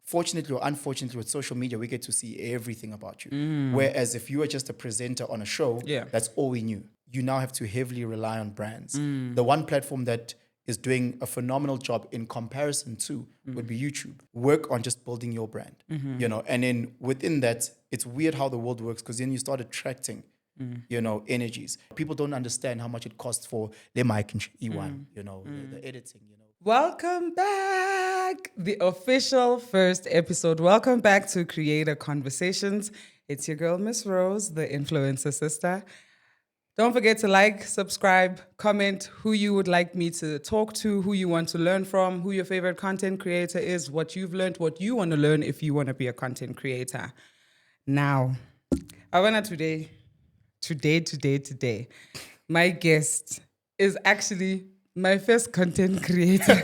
fortunately or unfortunately with social media, we get to see everything about you. Whereas if you were just a presenter on a show, that's all we knew. You now have to heavily rely on brands. The one platform that is doing a phenomenal job in comparison to would be YouTube. Work on just building your brand, and then within that, it's weird how the world works because then you start attracting, energies. People don't understand how much it costs for the mic and E1, the editing, Welcome back. The official first episode. Welcome back to Creator Conversations. It's your girl, Miss Rose, the influencer sister. Don't forget to like, subscribe, comment who you would like me to talk to, who you want to learn from, who your favorite content creator is, what you've learned, what you want to learn if you want to be a content creator. Now, I want to today, my guest is actually my first content creator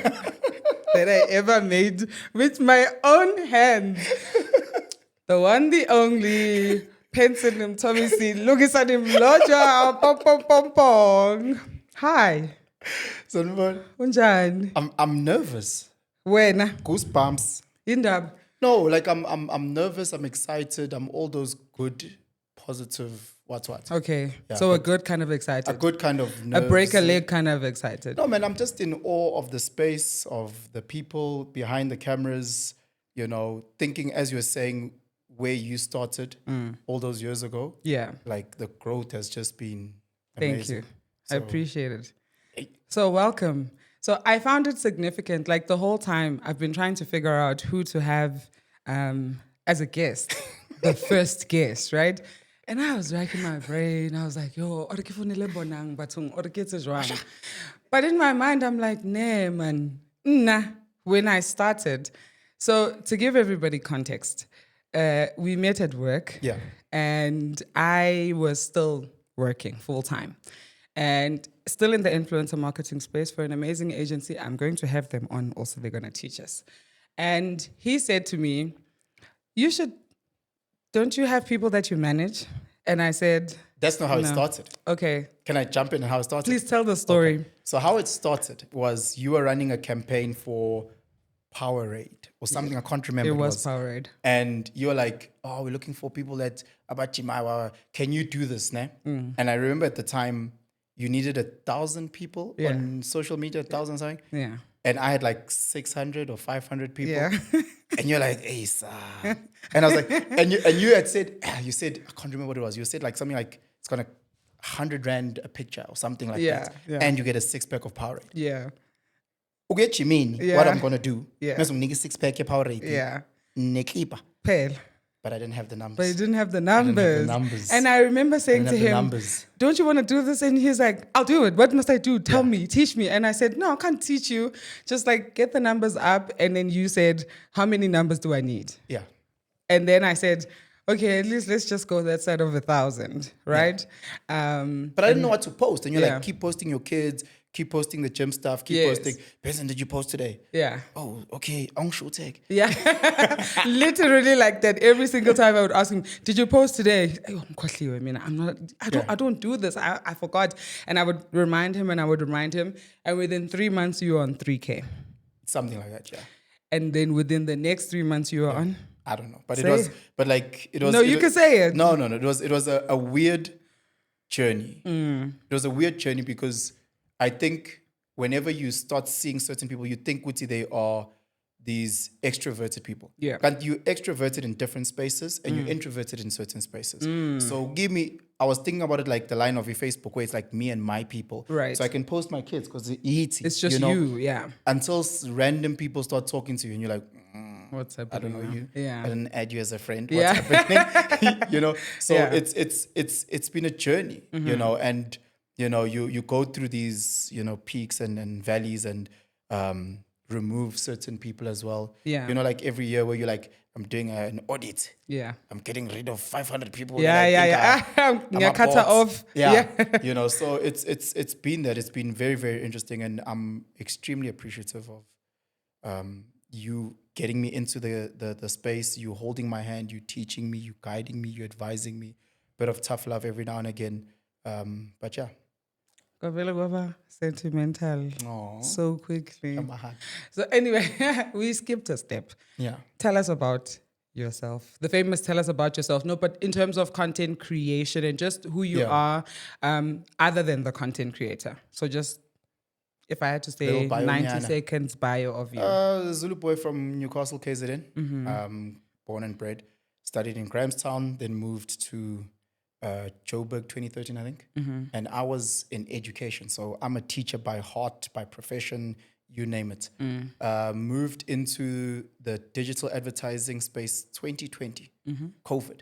that I ever made with my own hands. The one, the only, Penson Mlotshwa, pong pong pong pong. Hi. Unjani? I'm nervous. Wena? Goosebumps. Indab. No, like I'm nervous, I'm excited, I'm all those good, positive what. Okay, yeah, so a good kind of excited. A good kind of nerves. A break a leg kind of excited. No, man, I'm just in awe of the space, of the people behind the cameras, thinking, as you were saying, where you started all those years ago. Yeah. Like the growth has just been amazing. Thank you. I appreciate it. So welcome. So I found it significant. Like the whole time I've been trying to figure out who to have as a guest, the first guest, right? And I was racking my brain. I was like, yo, but in my mind, I'm like, nah, man, nah, when I started. So to give everybody context, we met at work. Yeah. And I was still working full time and still in the influencer marketing space for an amazing agency. I'm going to have them on also. They're going to teach us. And he said to me, don't you have people that you manage? And I said, that's not how it started. Okay. Can I jump in on how it started? Please tell the story. Okay. So how it started was you were running a campaign for Powerade or something. I can't remember. It was Powerade. And you were like, oh, we're looking for people that can you do this, ne? And I remember at the time you needed 1,000 people on social media, 1,000 something. Yeah. And I had like 600 or 500 people. Yeah. And you're like, hey, sir. And I was like, and you had said, I can't remember what it was. You said like something like, it's going to 100 Rand a picture or something like that. Yeah. And you get a 6-pack of Powerade. Yeah. Okay, you mean what I'm going to do? Yeah. I'm going to 6-pack of Powerade. Yeah. Nekipa. Pale. But I didn't have the numbers. But you didn't have the numbers. And I remember saying to him, don't you want to do this? And he's like, I'll do it. What must I do? Tell me, teach me. And I said, no, I can't teach you. Just like get the numbers up. And then you said, how many numbers do I need? Yeah. And then I said, okay, at least let's just go that side of 1,000, right? Yeah. But I didn't know what to post. And you're like, keep posting your kids, keep posting the gym stuff, keep posting. Penson, did you post today? Yeah. Oh, okay. Take. Yeah. Literally like that. Every single time I would ask him, did you post today? I don't do this. I forgot. And I would remind him. And within 3 months, you were on 3K. Something like that, yeah. And then within the next 3 months, you were on? I don't know. But it was. No, you can say it. No. It was a weird journey. It was a weird journey because I think whenever you start seeing certain people, you think they are these extroverted people. Yeah. But you extroverted in different spaces and you introverted in certain spaces. So I was thinking about it like the line of your Facebook where it's like me and my people. Right. So I can post my kids because it's just you, yeah. Until random people start talking to you and you're like, what's happening? I don't know you. Yeah. I didn't add you as a friend. What's happening? So it's been a journey, and you go through these, peaks and valleys and remove certain people as well. Yeah. Like every year where you're like, I'm doing an audit. Yeah. I'm getting rid of 500 people. Yeah. I'm cut off. Yeah. So it's been that. It's been very, very interesting. And I'm extremely appreciative of you getting me into the space, you holding my hand, you teaching me, you guiding me, you advising me. Bit of tough love every now and again. But yeah. Sentimental. Aww. So quickly. My heart. So anyway, we skipped a step. Yeah. Tell us about yourself. The famous tell us about yourself. No, but in terms of content creation and just who you are, other than the content creator. So just, if I had to say 90 seconds bio of you. Zulu boy from Newcastle, KZN. Born and bred. Studied in Grahamstown, then moved to Joburg 2013, I think. And I was in education. So I'm a teacher by heart, by profession, you name it. Moved into the digital advertising space 2020, COVID.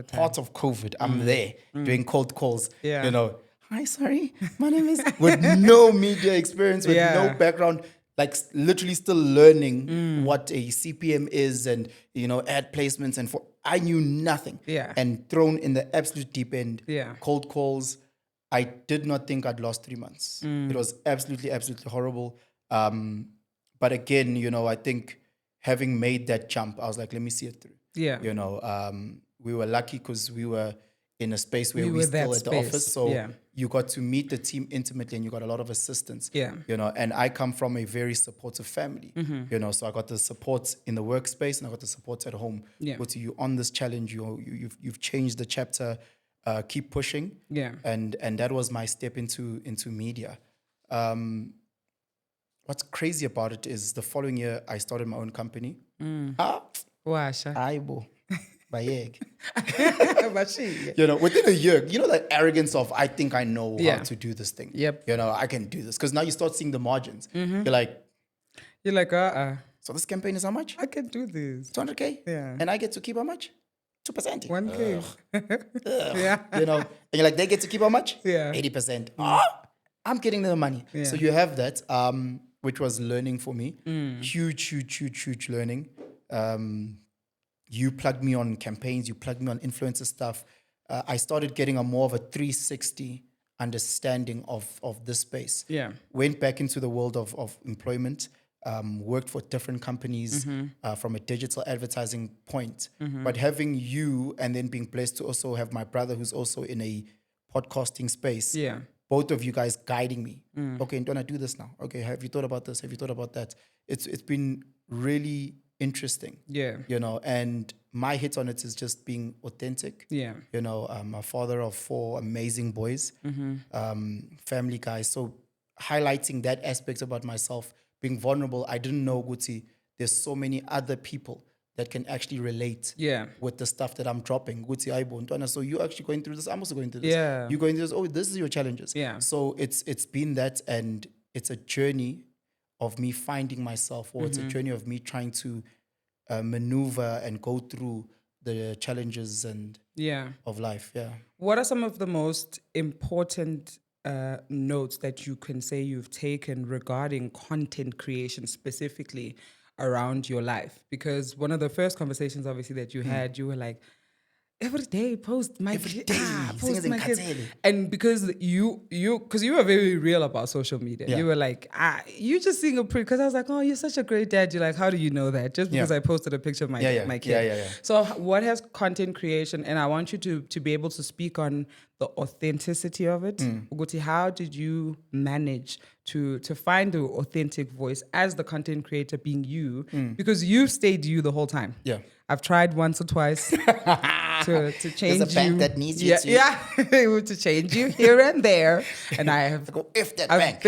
Part of COVID. I'm there doing cold calls. Yeah. You know, hi, sorry, my name is, with no media experience, with no background, like literally still learning what a CPM is and, you know, ad placements. And I knew nothing. Yeah. And thrown in the absolute deep end, Yeah. cold calls. I did not think I'd lost 3 months. It was absolutely, absolutely horrible. But again, you know, I think having made that jump, I was like, let me see it through. Yeah. You know, we were lucky because we were in a space where we were still at the office. So you got to meet the team intimately and you got a lot of assistance. Yeah. You know, and I come from a very supportive family. You know, so I got the support in the workspace and I got the support at home. Yeah. But you on this challenge, you've changed the chapter, keep pushing. Yeah. And that was my step into media. What's crazy about it is the following year I started my own company. Washa. Aibo. Bayeg. Bashi. You know, within a year, you know, that arrogance of, I think I know how to do this thing. Yep. You know, I can do this. Because now you start seeing the margins. You're like, so this campaign is how much? I can do this. 200K? Yeah. And I get to keep how much? 2%. 1K. Yeah. You know, and you're like, they get to keep how much? Yeah. 80%. I'm getting them the money. Yeah. So you have that, which was learning for me. Huge learning. You plugged me on campaigns, you plugged me on influencer stuff. I started getting a more of a 360 understanding of this space. Yeah. Went back into the world of employment, worked for different companies from a digital advertising point. But having you and then being blessed to also have my brother who's also in a podcasting space. Yeah. Both of you guys guiding me. Okay, don't I do this now? Okay, have you thought about this? Have you thought about that? It's been really interesting. Yeah. You know, and my hit on it is just being authentic. Yeah. You know, I'm a father of 4 amazing boys, family guys. So highlighting that aspect about myself, being vulnerable. I didn't know, Guti, there's so many other people that can actually relate with the stuff that I'm dropping. Guti, Aibo, Ntwana, so you're actually going through this. I'm also going through this. Yeah. You're going through this. Oh, this is your challenges. Yeah. So it's been that, and it's a journey of me finding myself, or it's a journey of me trying to maneuver and go through the challenges and of life. Yeah. What are some of the most important notes that you can say you've taken regarding content creation specifically around your life? Because one of the first conversations, obviously, that you had, you were like, every day post my post my kids. And because you were very real about social media. You were like, you just seeing a pretty, because I was like, oh, you're such a great dad. You're like, how do you know that? Just because I posted a picture of my kid. Yeah. So what has content creation, and I want you to be able to speak on the authenticity of it. Uguti, how did you manage to find the authentic voice as the content creator being you? Because you've stayed you the whole time. Yeah. I've tried once or twice to change you. There's a bank that needs you to. Yeah, to change you here and there. And I have go if that bank.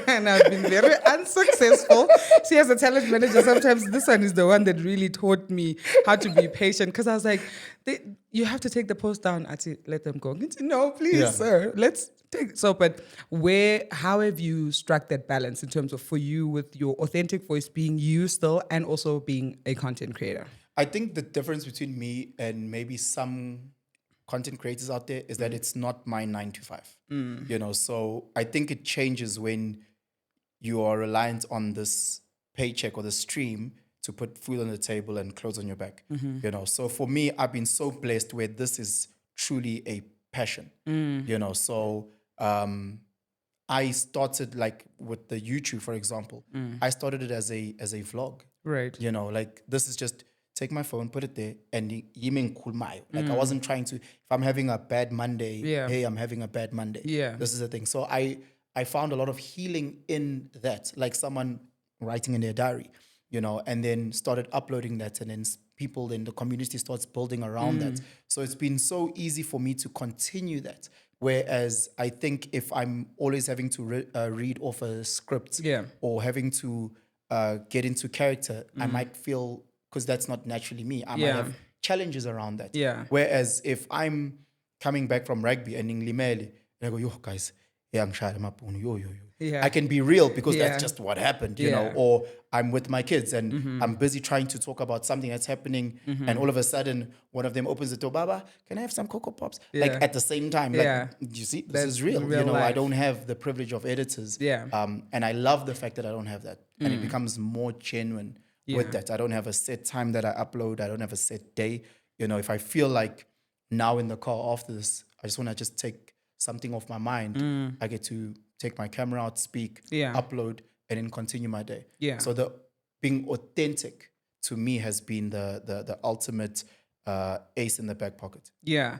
And I've been very unsuccessful. See, as a talent manager, sometimes this one is the one that really taught me how to be patient. Because I was like, you have to take the post down. I said, let them go. No, please, sir. Let's take so. But how have you struck that balance in terms of for you with your authentic voice being you still and also being a content creator? I think the difference between me and maybe some content creators out there is that it's not my 9 to 5. You know, so I think it changes when you are reliant on this paycheck or the stream to put food on the table and clothes on your back. You know, so for me, I've been so blessed where this is truly a passion. You know, so I started like with the YouTube, for example. I started it as a vlog. Right. You know, like this is just take my phone, put it there, and like I wasn't trying to. If I'm having a bad Monday, hey, I'm having a bad Monday. Yeah. This is the thing. So I found a lot of healing in that, like someone writing in their diary, and then started uploading that, and then people in the community starts building around that. So it's been so easy for me to continue that. Whereas I think if I'm always having to read off a script or having to get into character, I might feel, because that's not naturally me, I might have challenges around that. Yeah. Whereas if I'm coming back from rugby and in Limele, and I go, yo, guys, yeah, I'm shy, yo. Yeah. I can be real because that's just what happened, you know, or I'm with my kids and I'm busy trying to talk about something that's happening and all of a sudden one of them opens the door, Baba, can I have some Cocoa Pops? Like at the same time, like, you see, this is real. life. I don't have the privilege of editors. And I love the fact that I don't have that. And it becomes more genuine with that. I don't have a set time that I upload. I don't have a set day. If I feel like now in the car after this, I just want to just take something off my mind, I get to take my camera out, speak, upload, and then continue my day. So the being authentic to me has been the ultimate ace in the back pocket. Yeah.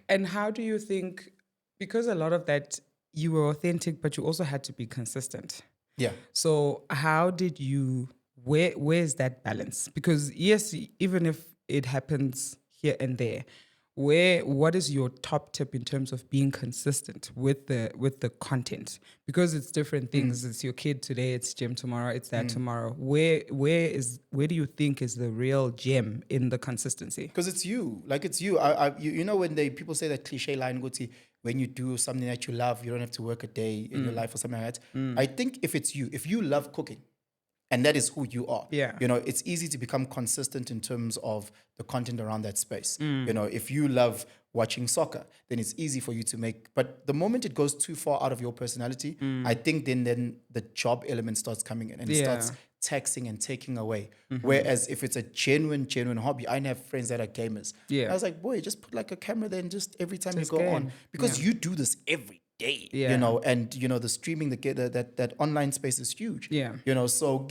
And how do you think, because a lot of that, you were authentic, but you also had to be consistent. Yeah. So how did you, where's that balance? Because yes, even if it happens here and there, what is your top tip in terms of being consistent with the content? Because it's different things. It's your kid today, it's gym tomorrow, it's that tomorrow. Where do you think is the real gem in the consistency? Because it's you. Like it's you. You know when people say that cliche line, when you do something that you love, you don't have to work a day in your life or something like that. I think if it's you, if you love cooking, and that is who you are. It's easy to become consistent in terms of the content around that space. If you love watching soccer, then it's easy for you to make. But the moment it goes too far out of your personality, I think then the job element starts coming in and it starts taxing and taking away. Whereas if it's a genuine hobby, I have friends that are gamers. I was like, boy, just put like a camera there and just every time you go on. Because you do this every day, and the streaming, that online space is huge. So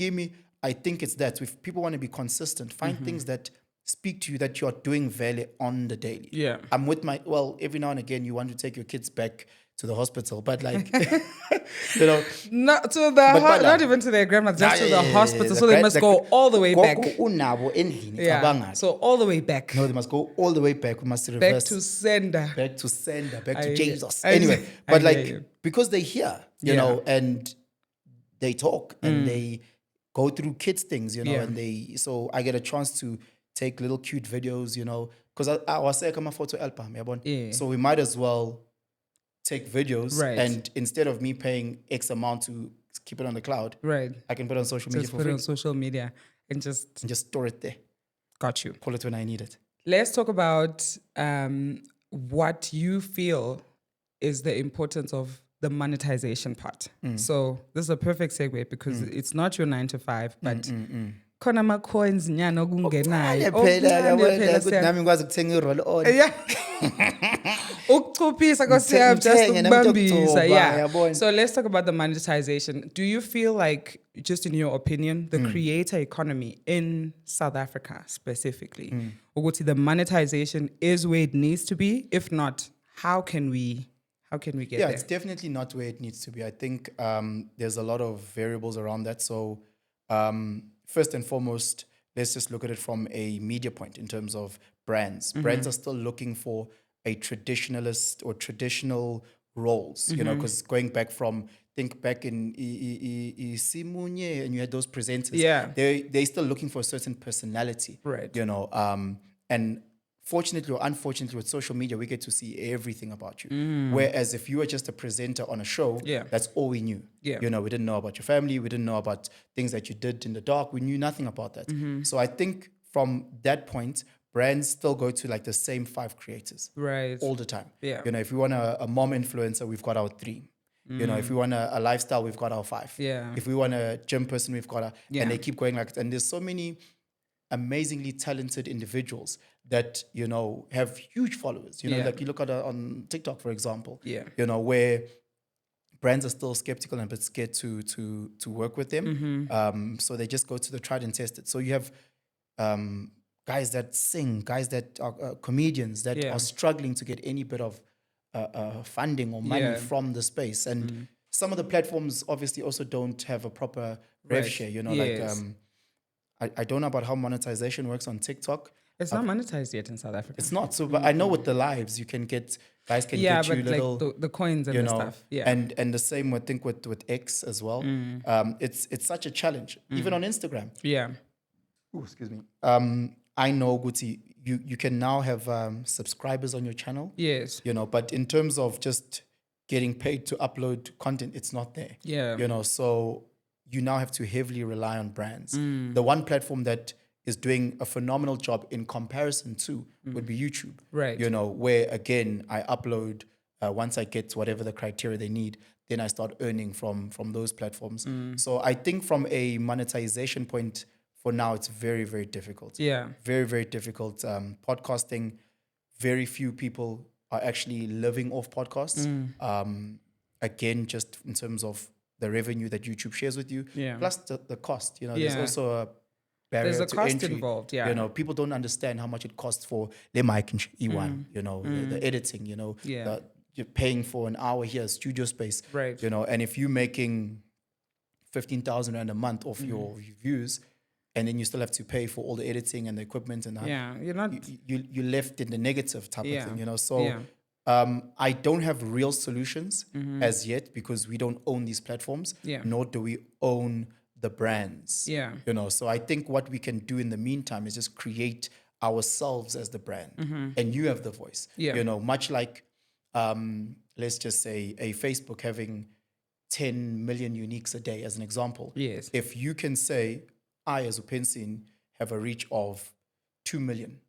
I think it's that. If people want to be consistent, find things that speak to you, that you're doing value on the daily. I'm with every now and again you want to take your kids back to the hospital, but like not to the not even to their grandma, just to the hospital. So they must go all the way back. So all the way back. No, they must go all the way back. We must reverse. Back to sender. Back to Jesus. Anyway, but because they're here, you and they talk and they go through kids things, and so I get a chance to take little cute videos, because I was saying my photo album, so we might as well take videos, and instead of me paying X amount to keep it on the cloud, I can put it on social media for free. Put it on social media and just store it there. Got you. Pull it when I need it. Let's talk about what you feel is the importance of the monetization part. So this is a perfect segue because it's not your 9 to 5, but khona ama coins nyana okungenayo. Nami ngikwazi ukuthenga i-roll on. Ukuchuphisa Nkosi just ukubambisa. So let's talk about the monetization. Do you feel like, just in your opinion, the creator economy in South Africa specifically, ukuthi the monetization is where it needs to be? If not, how can we get there? Yeah, it's definitely not where it needs to be. I think there's a lot of variables around that. So first and foremost, let's just look at it from a media point in terms of brands. Brands are still looking for a traditionalist or traditional roles, because going back think back in Simunye and you had those presenters. They're still looking for a certain personality. Right. And fortunately or unfortunately with social media, we get to see everything about you. Whereas if you were just a presenter on a show, that's all we knew. We didn't know about your family. We didn't know about things that you did in the dark. We knew nothing about that. So I think from that point, brands still go to like the same 5 creators all the time. If we want a mom influencer, we've got our 3. If we want a lifestyle, we've got our 5. If we want a gym person, we've got and they keep going like that. And there's so many amazingly talented individuals that, have huge followers. Like you look at on TikTok, for example, where brands are still skeptical and a bit scared to work with them. So they just go to the tried and tested. So you have guys that sing, guys that are comedians that are struggling to get any bit of funding or money from the space. And some of the platforms obviously also don't have a proper rev share, like I don't know about how monetization works on TikTok. It's not monetized yet in South Africa. It's not. So, but I know with the lives, you can get, guys can get you little, like the coins and the stuff. Yeah. And the same, I think, with X as well. It's such a challenge, even on Instagram. Yeah. Ooh, excuse me. I know, Guti, you can now have subscribers on your channel. Yes. But in terms of just getting paid to upload content, it's not there. Yeah. So you now have to heavily rely on brands. The one platform that is doing a phenomenal job in comparison to would be YouTube. Right. Where again, I upload, once I get whatever the criteria they need, then I start earning from those platforms. So I think from a monetization point, for now, it's very, very difficult. Yeah. Very, very difficult. Podcasting, very few people are actually living off podcasts. Again, just in terms of the revenue that YouTube shares with you, plus the cost. There's also a barrier There's a to cost entry involved. Yeah. People don't understand how much it costs for the mic and E1. The editing. You're paying for an hour here, studio space. Right. And if you're making 15,000 rand a month off your views, and then you still have to pay for all the editing and the equipment and that. Yeah, you're not. You're left in the negative type of thing. So. I don't have real solutions as yet because we don't own these platforms, nor do we own the brands. So I think what we can do in the meantime is just create ourselves as the brand, and you have the voice. Much like, let's just say a Facebook having 10 million uniques a day as an example. Yes. If you can say, I as Penson have a reach of 2 million,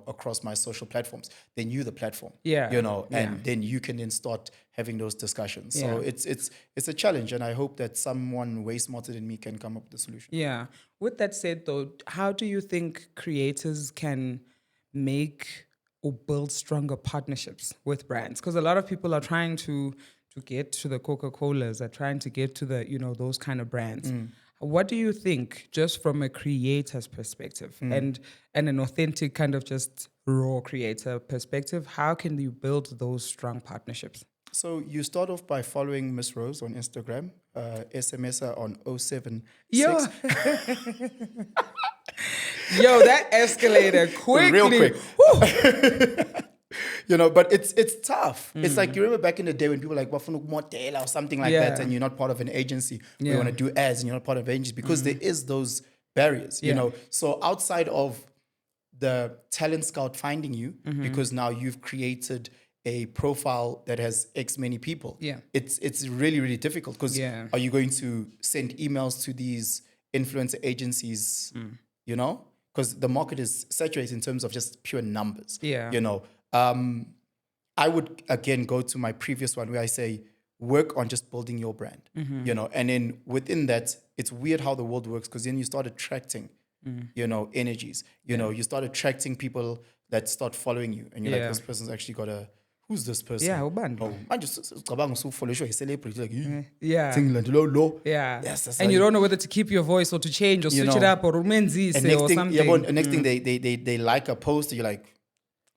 across my social platforms, then you the platform, and then you can then start having those discussions. So it's a challenge, and I hope that someone way smarter than me can come up with a solution. Yeah. With that said, though, how do you think creators can make or build stronger partnerships with brands? Because a lot of people are trying to get to the Coca-Colas, are trying to get to the, those kind of brands. What do you think, just from a creator's perspective and an authentic kind of just raw creator perspective, how can you build those strong partnerships? So you start off by following Miss Rose on Instagram, SMS her on 076. Yo, that escalated quickly. Real quick. But it's tough. It's like, you remember back in the day when people were like, "Wafuna model" or something like that, and you're not part of an agency. You want to do ads and you're not part of an agency because there is those barriers, So outside of the talent scout finding you, because now you've created a profile that has X many people, it's really, really difficult because are you going to send emails to these influencer agencies, because the market is saturated in terms of just pure numbers, I would, again, go to my previous one where I say, work on just building your brand, and then within that, it's weird how the world works because then you start attracting, energies, you start attracting people that start following you and you're like, this person's actually got who's this person? Yeah, ubani. I just follow a celebrity like you. Yes, and you don't know whether to keep your voice or to change or switch it up or romance or something. Next thing they like a post, you're like,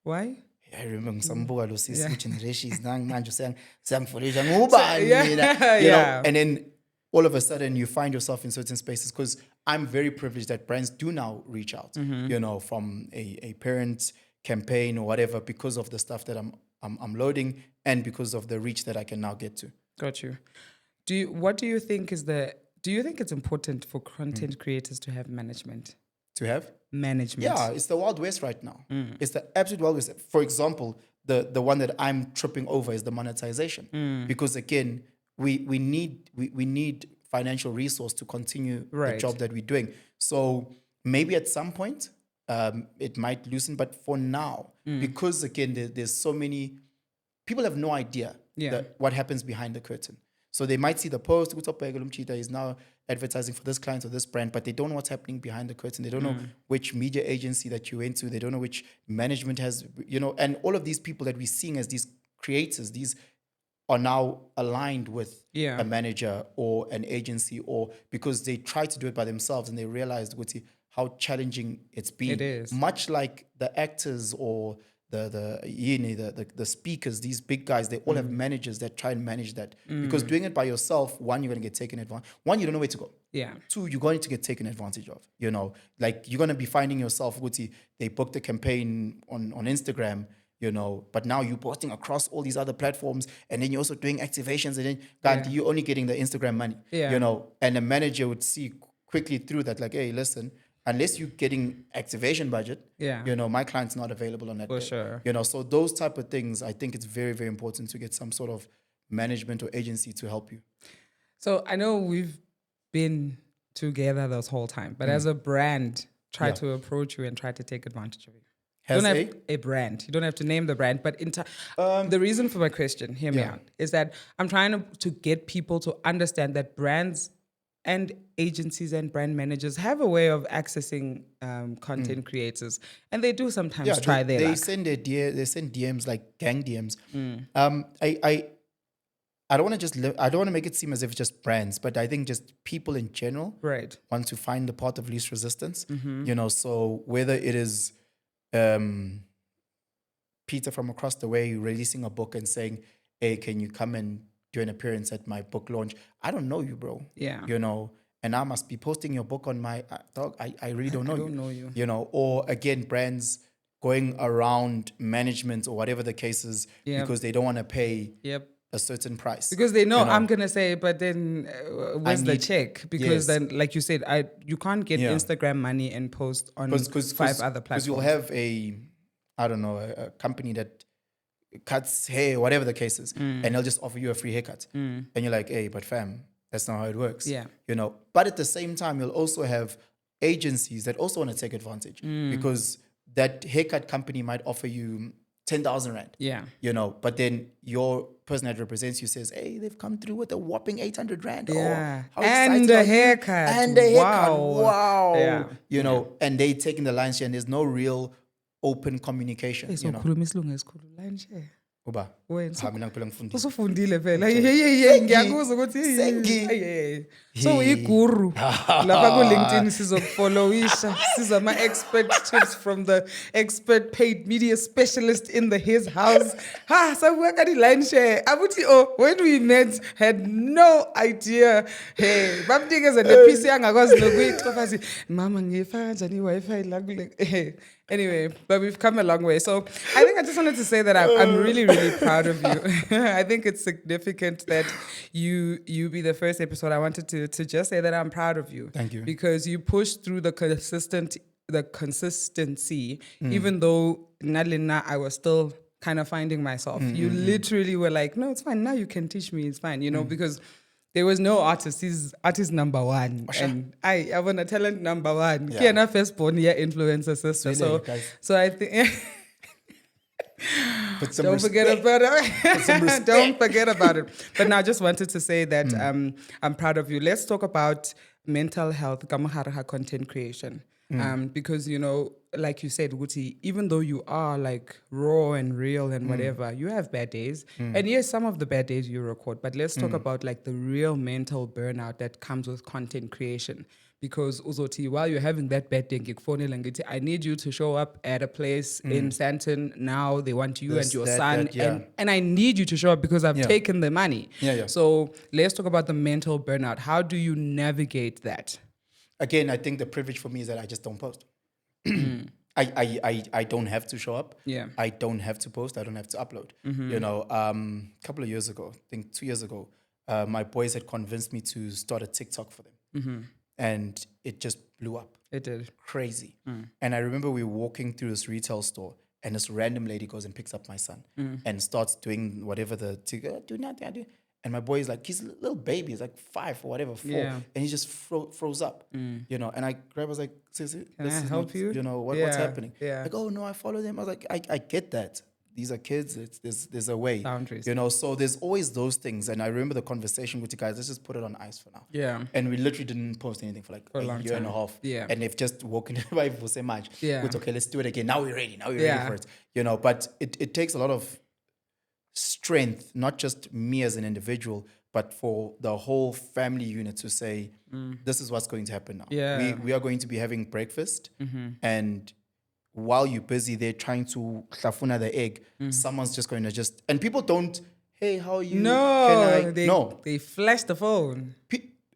why? I remember ngisambuka lo sisi generation is nang manje siyangifundisha and then all of a sudden you find yourself in certain spaces because I'm very privileged that brands do now reach out, from a parent campaign or whatever because of the stuff that I'm loading and because of the reach that I can now get to. Got you. What do you think do you think it's important for content creators to have management? To have? Management. Yeah, it's the Wild West right now. It's the absolute Wild West. For example, the one that I'm tripping over is the monetization. Because again, we need financial resource to continue the job that we're doing. So maybe at some point, it might loosen, but for now, because again, there's so many people have no idea what happens behind the curtain. So they might see the post, is now advertising for this client or this brand, but they don't know what's happening behind the curtain. They don't know which media agency that you went to. They don't know which management has, and all of these people that we're seeing as these creators, these are now aligned with a manager or an agency, or because they try to do it by themselves and they realized, how challenging it's been. It is. Much like the actors or the speakers, these big guys, they all have managers that try and manage that. Because doing it by yourself, one, you're going to get taken advantage. One, you don't know where to go. Yeah. Two, you're going to get taken advantage of. Like you're going to be finding yourself, they booked a campaign on Instagram, but now you're posting across all these other platforms, and then you're also doing activations, and then you're only getting the Instagram money. And the manager would see quickly through that, like, hey, listen, unless you're getting activation budget, my client's not available on that For day. sure. So those type of things, I think it's very, very important to get some sort of management or agency to help you. So I know we've been together this whole time, but as a brand, try to approach you and try to take advantage of you. You don't have a brand. You don't have to name the brand, but the reason for my question, hear me out, is that I'm trying to get people to understand that brands and agencies and brand managers have a way of accessing content creators, and they do sometimes try their luck. They send DMs, like gang DMs. I don't want to make it seem as if it's just brands, but I think just people in general want to find the path of least resistance. So whether it is Peter from across the way releasing a book and saying, hey, can you come and do an appearance at my book launch? I don't know you, bro. Yeah. And I must be posting your book on my dog. I really don't know you. I don't know you. Or again, brands going around management or whatever the case is because they don't want to pay a certain price. Because they know, I'm going to say, but then where's the check? Because then, like you said, you can't get Instagram money and post on 5 other platforms. Because you'll have a company that cuts hair, whatever the case is, and they'll just offer you a free haircut. And you're like, hey, but fam, that's not how it works. Yeah. But at the same time, you'll also have agencies that also want to take advantage because that haircut company might offer you 10,000 rand. Yeah. But then your person that represents you says, hey, they've come through with a whopping 800 rand. Yeah. Oh, and a haircut. And a haircut. Wow. Yeah. And they taking the lion's share and there's no real open communication. Uba. Mina ngiphela ngifundile. Usufundile phela. Ngiyakuzwa ukuthi so iguru lapha ku LinkedIn sizokufollowisha sizama expert tips from the expert paid media specialist in his house. Sabuka ka di line share. Abuthi when we met had no idea. Hey, bamnikeza ne PC angakwazi nokuyicofa mama ngifaka njani Wi-Fi la kule. Anyway, but we've come a long way. So I think I just wanted to say that I'm really, really proud of you. I think it's significant that you be the first episode. I wanted to just say that I'm proud of you. Thank you. Because you pushed through the consistency, even though Nalina, I was still kind of finding myself. You literally were like, no, it's fine. Now you can teach me. It's fine, because there was no artist. He's artist number one. And I want a talent number one. Yeah. Firstborn here, influencer sister. So I think don't forget about it. Don't forget about it. But now I just wanted to say that I'm proud of you. Let's talk about mental health, content creation. Because, like you said, Guti, even though you are like raw and real and whatever, you have bad days. And yes, some of the bad days you record, but let's talk about like the real mental burnout that comes with content creation. Because Uzoti, while you're having that bad day, I need you to show up at a place in Sandton now. They want you and your son. And I need you to show up because I've taken the money. So let's talk about the mental burnout. How do you navigate that? Again, I think the privilege for me is that I just don't post. I don't have to show up. Yeah. I don't have to post. I don't have to upload. A couple of years ago, I think 2 years ago, my boys had convinced me to start a TikTok for them. And it just blew up. It did. Crazy. And I remember we were walking through this retail store and this random lady goes and picks up my son and starts doing whatever do nothing. And my boy is like, he's a little baby. He's like 5 or whatever, 4. Yeah. And he just froze up, And I grabbed, I was like, Sissy, can I help you? What's happening? Yeah. Like, oh, no, I follow them. I was like, I get that. These are kids. There's a way. Boundaries. So there's always those things. And I remember the conversation with you guys, let's just put it on ice for now. Yeah. And we literally didn't post anything for like a year and a half. Yeah. And they've just woken up for so much. Yeah. It's okay, let's do it again. Now we're ready. Ready for it. But it takes a lot of strength, not just me as an individual, but for the whole family unit to say, this is what's going to happen now. Yeah. We are going to be having breakfast, and while you're busy there trying to hlafuna the egg, someone's just going to and people don't, hey, how are you? No, they flash the phone.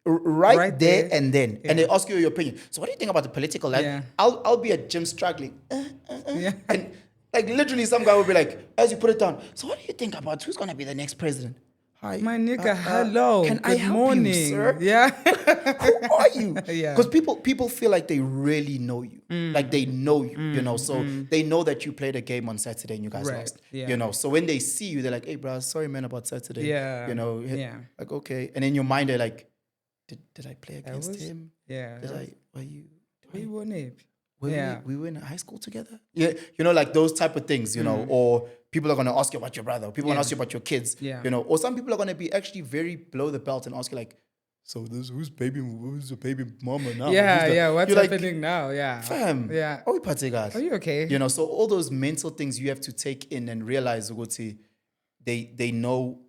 Right there and then. And they ask you your opinion. So what do you think about the political life? Yeah. I'll be at gym struggling. Yeah. And like literally some guy will be like, as you put it down, so what do you think about who's going to be the next president? Hi. My nigga, hello. Can I Good help morning. you, sir? Yeah. Who are you? Yeah. Because people feel like they really know you. Like they know you, you know. So they know that you played a game on Saturday and you guys lost. Yeah. You know. So when they see you, they're like, hey, bro, sorry, man, about Saturday. Yeah. You know. Yeah. Like, okay. And in your mind, they're like, did I play against him? Yeah. We won it. We were in high school together. Yeah, you know, like those type of things, you know, or people are going to ask you about your brother, people want to ask you about your kids, you know, or some people are going to be actually very below the belt and ask you like, so who's the baby mama now? What's happening now? Yeah. Fam, Are you okay? You know, so all those mental things you have to take in and realize, they know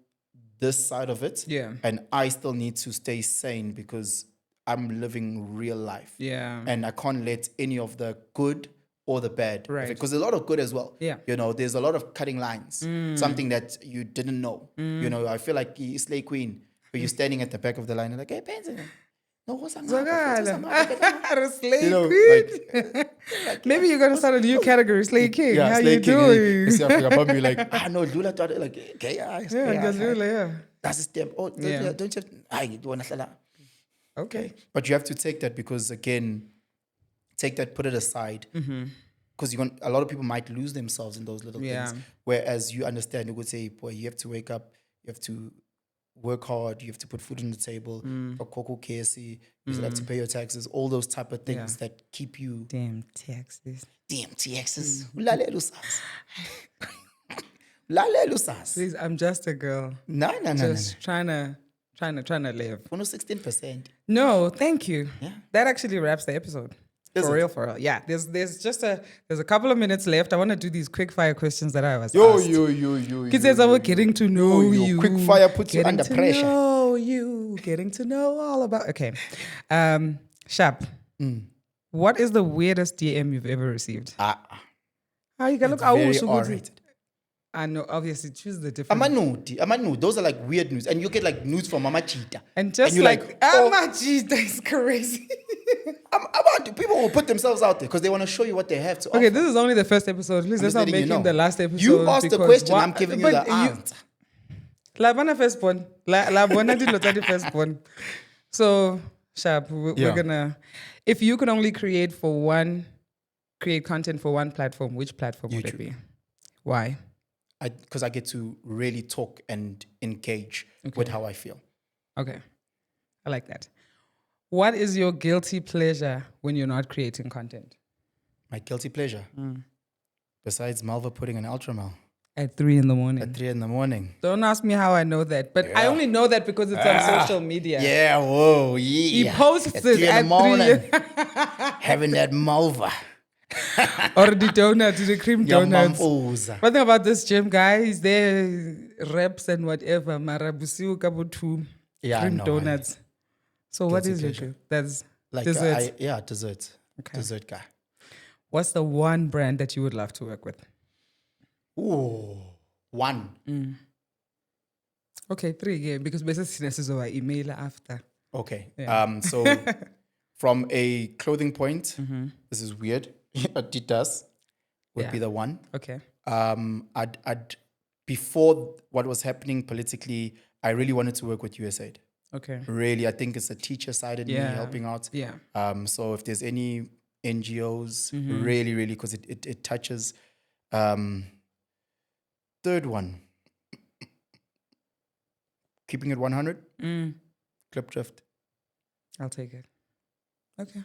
this side of it. Yeah. And I still need to stay sane because I'm living real life. Yeah. And I can't let any of the good or the bad. Right. Because there's a lot of good as well. Yeah. You know, there's a lot of cutting lines. Something that you didn't know. You know, I feel like Slay Queen, where you're standing at the back of the line and like, hey, Penson. No, what's Slay Queen. Like, maybe you're gonna start a new category, Slay King. Yeah, how Slay you King. doing? You see Africa be like, no, Lula thought it like, okay, Yeah. that's a step. Oh, don't you have, you want to Okay. But you have to take that because, again, put it aside. Because a lot of people might lose themselves in those little things. Whereas you understand, you would say, boy, you have to wake up, you have to work hard, you have to put food on the table, for Coco KSC, you still have to pay your taxes, all those type of things that keep you. Damn taxes. Ulale lusas. Please, I'm just a girl. No. Just trying to live. 16%. No, thank you. Yeah. That actually wraps the episode. For real. Yeah. There's a couple of minutes left. I want to do these quick fire questions that I was asked. Kids says we're getting to know you. Quick fire puts you under pressure. Getting to know all about. Okay. Sharp. What is the weirdest DM you've ever received? You can look very R-rated. I know, obviously, choose the different. Amanu. Those are like weird news. And you get like news from Mama Cheetah. And just and like Mama Cheetah is crazy. People will put themselves out there because they want to show you what they have to offer. Okay, this is only the first episode. Please, let's not make it the last episode. You asked the question, I'm giving you the answer. La bona firstborn. La bona di lotadi firstborn. So, Sharp, we're gonna... If you could only create content for one platform, which platform would it be? Why? Because I get to really talk and engage with how I feel. Okay. I like that. What is your guilty pleasure when you're not creating content? My guilty pleasure? Besides Malva putting an Ultramel. At 3 a.m. At 3 a.m. Don't ask me how I know that. But I only know that because it's on social media. Yeah, whoa, yeah. He posts at 3 a.m. Having that Malva. Or the donut, the cream donuts. One thing about this gym guy, he's there, reps and whatever. Marabusiu kabutu. Cream donuts. So what is it? That's like dessert. Dessert. Okay. Dessert guy. What's the one brand that you would love to work with? Ooh, one. Okay, 3 again, because basically this is our email after. Okay. Yeah. So from a clothing point, this is weird. Adidas would be the one. Okay. I'd before what was happening politically, I really wanted to work with USAID. Okay. Really, I think it's the teacher side in me helping out. Yeah. So if there's any NGOs, really, because it touches. Third one, keeping it 100. Clip Drift. I'll take it. Okay.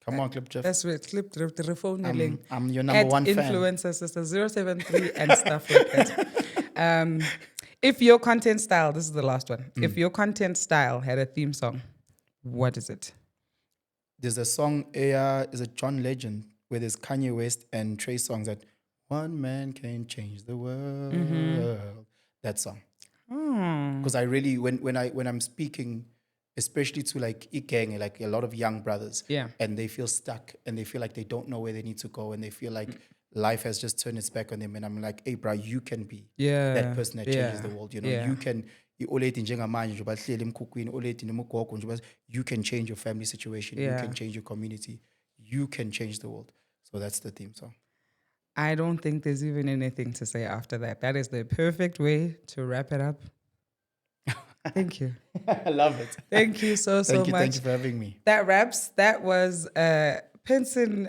Come on, Clip Drift. That's right. Clip Drift. I'm your number one fan. Influencer sister 073 and stuff like that. If your content style, this is the last one. If your content style had a theme song, what is it? There's a song, is it John Legend, where there's Kanye West and Trey Songz that one man can change the world. That song. Because I really, when I'm speaking, especially to like Ikeng, like a lot of young brothers, and they feel stuck and they feel like they don't know where they need to go and they feel like life has just turned its back on them. And I'm like, hey, bro, you can be that person that changes the world. You know, you can. You can change your family situation. You can change your community. You can change the world. So that's the theme song. I don't think there's even anything to say after that. That is the perfect way to wrap it up. Thank you. I love it. Thank you so much. Thank you for having me. That wraps. That was Penson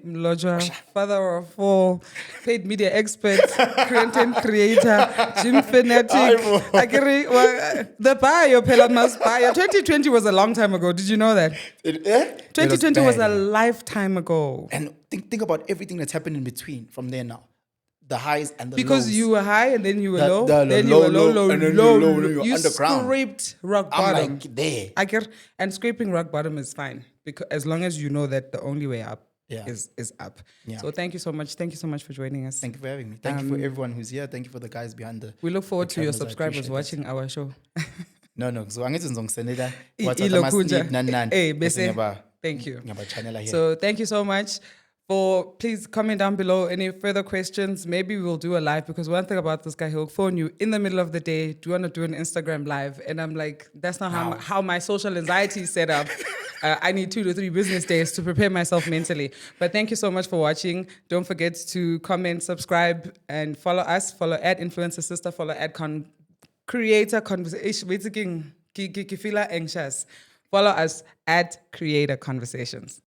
Mlotshwa, father of four, paid media expert, content creator, gym fanatic. The bio, Pela must buy. 2020 was a long time ago. Did you know that? 2020 was a lifetime ago. And think about everything that's happened in between from there now. The highs and the lows. Because you were high and then you were low. Then you were low. You underground. Scraped rock bottom. I'm like there. And scraping rock bottom is fine. Because as long as you know that the only way up is up. Yeah. So thank you so much. Thank you so much for joining us. Thank you for having me. Thank you for everyone who's here. Thank you for the guys behind the. We look forward to your subscribers watching our show. No. So I'm going to Thank you. So thank you so much. Please comment down below any further questions. Maybe we'll do a live, because one thing about this guy, he'll phone you in the middle of the day. Do you want to do an Instagram live? And I'm like, that's not how my social anxiety is set up. I need 2 to 3 business days to prepare myself mentally. But thank you so much for watching. Don't forget to comment, subscribe, and follow us. Follow @Influencer Sister. Follow @Creator Conversation. Follow us @Creator Conversations.